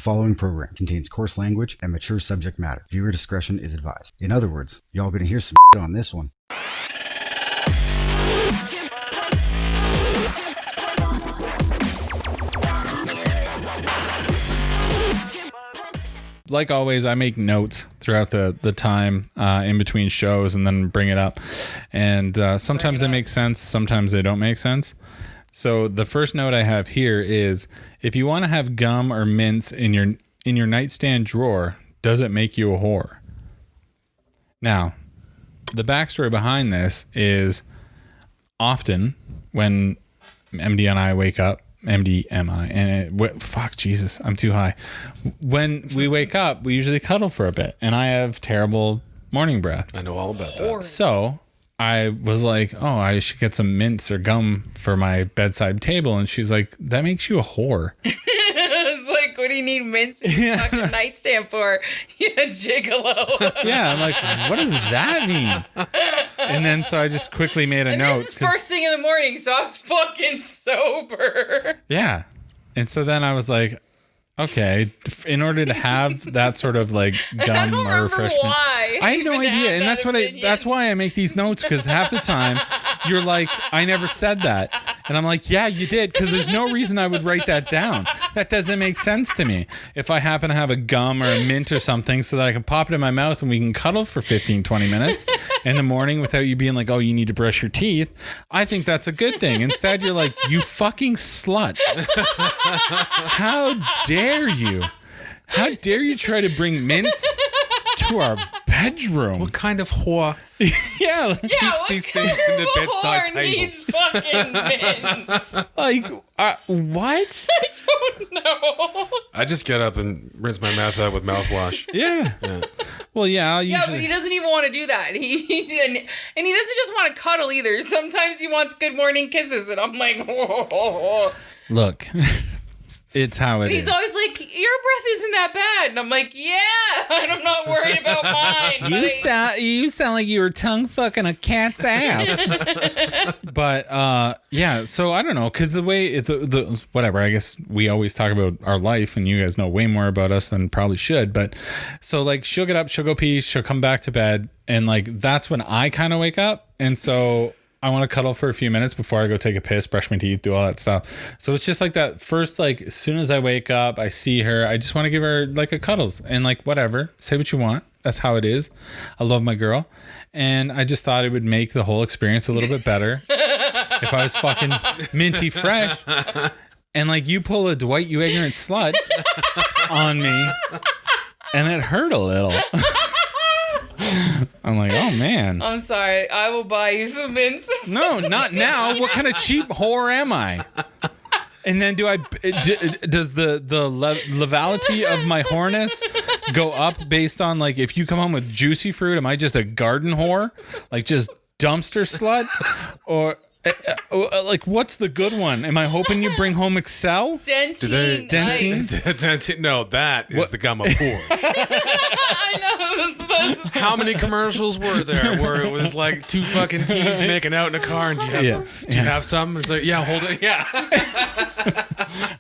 following program contains coarse language and mature subject matter. Viewer discretion is advised. In other words, y'all gonna hear some on this one. Like always, I make notes throughout the time in between shows and then bring it up. And sometimes they make sense, sometimes they don't make sense. So the first note I have here is, if you want to have gum or mints in your nightstand drawer, does it make you a whore? Now, the backstory behind this is often when MD and I wake up, MDMI, and fuck Jesus, I'm too high. When we wake up, we usually cuddle for a bit, and I have terrible morning breath. I know all about that. So I was like, oh, I should get some mints or gum for my bedside table, and she's like, that makes you a whore. I was like, what do you need mints in your fucking nightstand for? You Jiggalo. Yeah, I'm like, what does that mean? And then so I just quickly made a note. This is first thing in the morning, so I was fucking sober. Yeah. And so then I was like, okay, in order to have that sort of like gum or refreshment, why I have no idea. And that's why I make these notes, because half the time you're like, I never said that. And I'm like, yeah, you did, because there's no reason I would write that down. That doesn't make sense to me. If I happen to have a gum or a mint or something so that I can pop it in my mouth and we can cuddle for 15, 20 minutes in the morning without you being like, oh, you need to brush your teeth, I think that's a good thing. Instead, you're like, you fucking slut. How dare you? How dare you try to bring mints to our bedroom? What kind of whore keeps these things in the bedside table? Needs fucking mints? Like, what? I don't know. I just get up and rinse my mouth out with mouthwash. Yeah. Well, yeah. Yeah, but he doesn't even want to do that. He didn't, and he doesn't just want to cuddle either. Sometimes he wants good morning kisses, and I'm like, whoa. Look. It's how it is. He's always like, your breath isn't that bad. And I'm like, yeah, and I'm not worried about mine. You sound like you were tongue fucking a cat's ass. But yeah, so I don't know, because the way whatever, I guess we always talk about our life, and you guys know way more about us than probably should. But so like, she'll get up, she'll go pee, she'll come back to bed, and like that's when I kind of wake up, and so I want to cuddle for a few minutes before I go take a piss, brush my teeth, do all that stuff. So it's just like that first, like, as soon as I wake up, I see her, I just want to give her like a cuddles and like, whatever, say what you want. That's how it is. I love my girl. And I just thought it would make the whole experience a little bit better if I was fucking minty fresh. And like, you pull a Dwight, you ignorant slut on me, and it hurt a little. I'm like, oh man. I'm sorry. I will buy you some mints. No, not now. What kind of cheap whore am I? And then does the levality of my whoreness go up based on like, if you come home with juicy fruit, am I just a garden whore? Like just dumpster slut? Or like, what's the good one? Am I hoping you bring home Excel? Dentine. Dentine? No, that is the gum of whores. I know. How many commercials were there where it was like two fucking teens making out in a car, and do you have some? It's like, yeah, hold it. Yeah.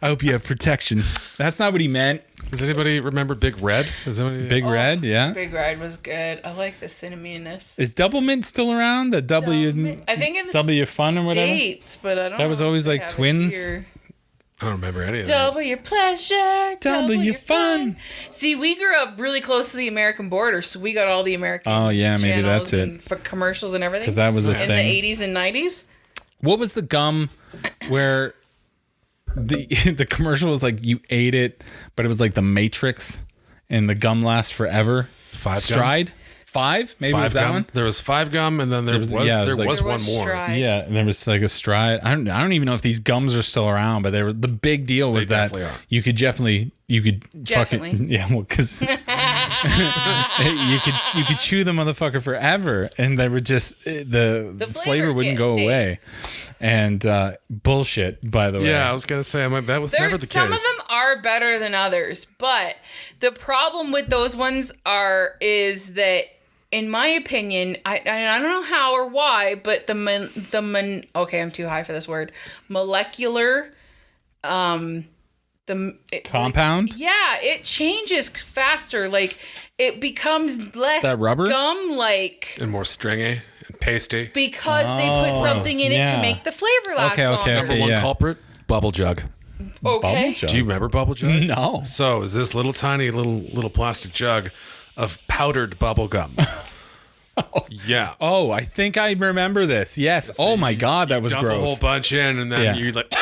I hope you have protection. That's not what he meant. Does anybody remember Big Red? Big Red, yeah. Big Red was good. I like the cinnamoniness. Is Double Mint still around? The W, I think in the W Fun or whatever. States, but I don't. That was always like twins. I don't remember any of that. Double your pleasure, double your fun. See, we grew up really close to the American border, so we got all the American. Oh yeah, maybe that's it. And for commercials and everything. Because that was a thing in the 80s and 90s. What was the gum where the commercial was like you ate it, but it was like the Matrix, and the gum lasts forever? Stride. Gum? 5? Maybe it was that gum. one? There was 5 gum, and then there was one more. Stride. Yeah, and there was like a Stride. I don't even know if these gums are still around, but the big deal was that you could definitely fucking, yeah, well, because you could chew the motherfucker forever, and they were just the flavor wouldn't go away. And bullshit, by the way. Yeah, I was gonna say that was never the case. Some of them are better than others, but the problem with those ones is that, in my opinion, I don't know how or why, but okay, I'm too high for this word. Molecular Compound? Yeah, it changes faster. Like it becomes less That rubber? gum-like And more stringy and pasty. because they put something in it to make the flavor last longer. Number one culprit, bubble jug. Okay. Bubble jug? Do you remember bubble jug? No. So is this little tiny little plastic jug of powdered bubble gum. Yeah. Oh, I think I remember this. Yes. Oh my God, that was Dump gross. a whole bunch in, and then you like,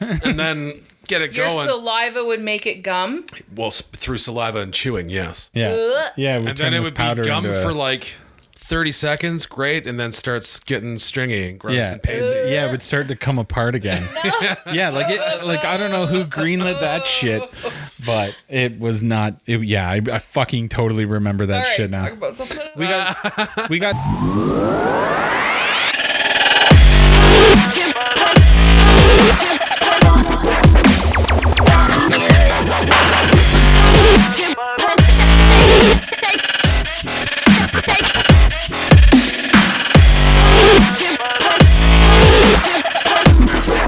and then get it Your going. saliva would make it gum. Well, through saliva and chewing, yes. Yeah. Ugh. Yeah. And then it would be gum for like 30 seconds, great, and then starts getting stringy and gross and pasty. Yeah, it would start to come apart again. Yeah, like I don't know who greenlit that shit, but it was not. I fucking totally remember that All right, shit now. talk about something. We got